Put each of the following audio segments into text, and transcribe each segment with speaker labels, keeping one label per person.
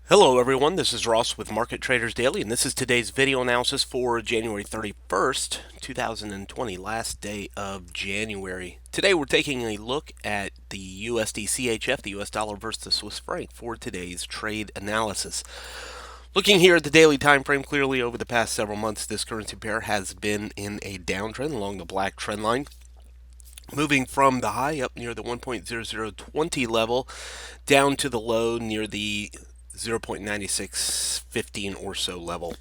Speaker 1: Hello everyone, this is Ross with Market Traders Daily, and this is today's video analysis for January 31st, 2020, last day of January. Today we're taking a look at the USDCHF, the US dollar versus the Swiss franc, for today's trade analysis. Looking here at the daily time frame, clearly over the past several months, this currency pair has been in a downtrend along the black trend line, moving from the high up near the 1.0020 level down to the low near the 0.9615 or so level.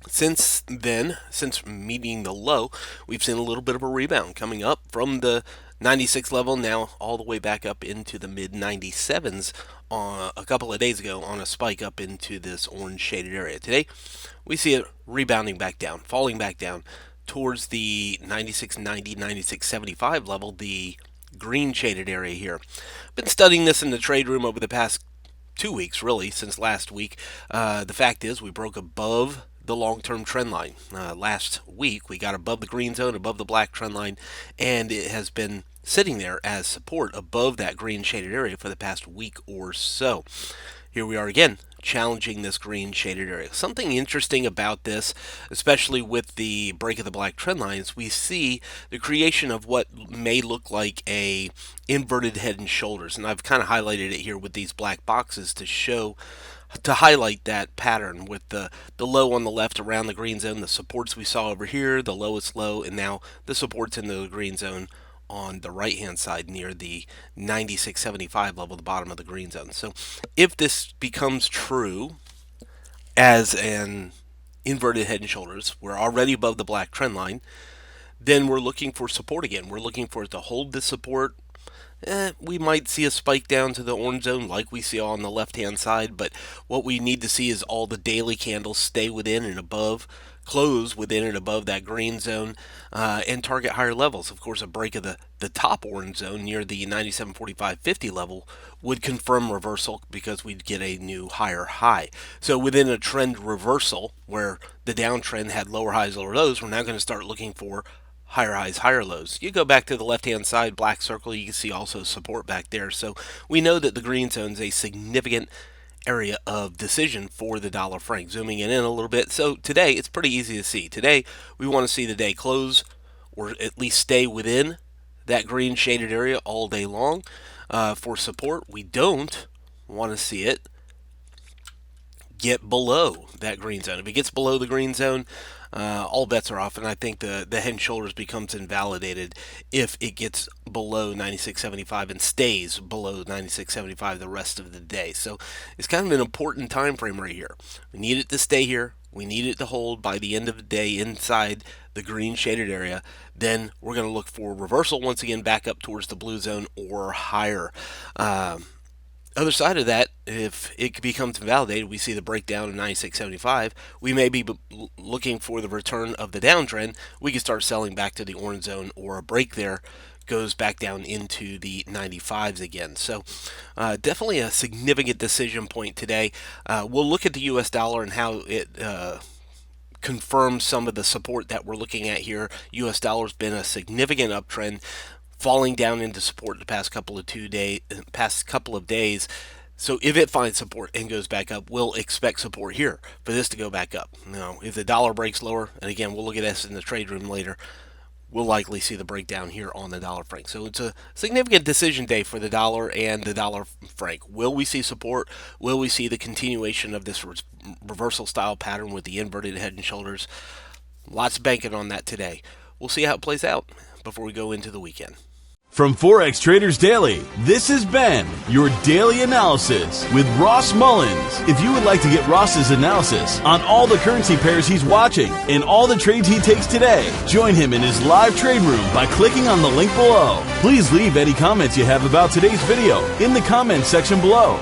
Speaker 1: Since then, since meeting the low, we've seen a little bit of a rebound coming up from the 96 level now all the way back up into the mid 97s a couple of days ago on a spike up into this orange shaded area. Today we see it rebounding back down, falling back down towards the 96.90, 96.75 level, the green shaded area here. Been studying this in the trade room over the past 2 weeks, really, since last week. The fact is we broke above the long-term trend line. Last week we got above the green zone, above the black trend line, and it has been sitting there as support above that green shaded area for the past week or so. Here we are again, challenging this green shaded area. Something interesting about this, especially with the break of the black trend lines, we see the creation of what may look like a inverted head and shoulders, and I've kind of highlighted it here with these black boxes to highlight that pattern, with the low on the left around the green zone, the supports we saw over here, the lowest low, and now the supports in the green zone on the right hand side near the 96.75 level, the bottom of the green zone. So if this becomes true as an inverted head and shoulders, we're already above the black trend line, then we're looking for support again. We're looking for it to hold this support. We might see a spike down to the orange zone like we see on the left hand side, but what we need to see is all the daily candles stay within and above, close within and above that green zone, and target higher levels. Of course, a break of the top orange zone near the 97.4550 level would confirm reversal because we'd get a new higher high. So within a trend reversal where the downtrend had lower highs, lower lows, we're now going to start looking for higher highs, higher lows. You go back to the left-hand side, black circle, you can see also support back there. So we know that the green zone is a significant area of decision for the dollar franc. Zooming in a little bit. So today, it's pretty easy to see. Today, we want to see the day close or at least stay within that green shaded area all day long for support. We don't want to see it get below that green zone. If it gets below the green zone, all bets are off, and I think the head and shoulders becomes invalidated if it gets below 96.75 and stays below 96.75 the rest of the day. So it's kind of an important time frame right here. We need it to stay here. We need it to hold by the end of the day inside the green shaded area. Then we're going to look for reversal once again back up towards the blue zone or higher. Other side of that, if it becomes invalidated, we see the breakdown of 96.75, we may be looking for the return of the downtrend. We can start selling back to the orange zone, or a break there goes back down into the 95s again. So definitely a significant decision point today. We'll look at the US dollar and how it confirms some of the support that we're looking at here. US dollar's been a significant uptrend, falling down into support the past couple of days. So if it finds support and goes back up, we'll expect support here for this to go back up. Now, if the dollar breaks lower, and again, we'll look at this in the trade room later, we'll likely see the breakdown here on the dollar franc. So it's a significant decision day for the dollar and the dollar franc. Will we see support? Will we see the continuation of this reversal style pattern with the inverted head and shoulders? Lots banking on that today. We'll see how it plays out before we go into the weekend.
Speaker 2: From Forex Traders Daily, this has been your daily analysis with Ross Mullins. If you would like to get Ross's analysis on all the currency pairs he's watching and all the trades he takes today, join him in his live trade room by clicking on the link below. Please leave any comments you have about today's video in the comments section below.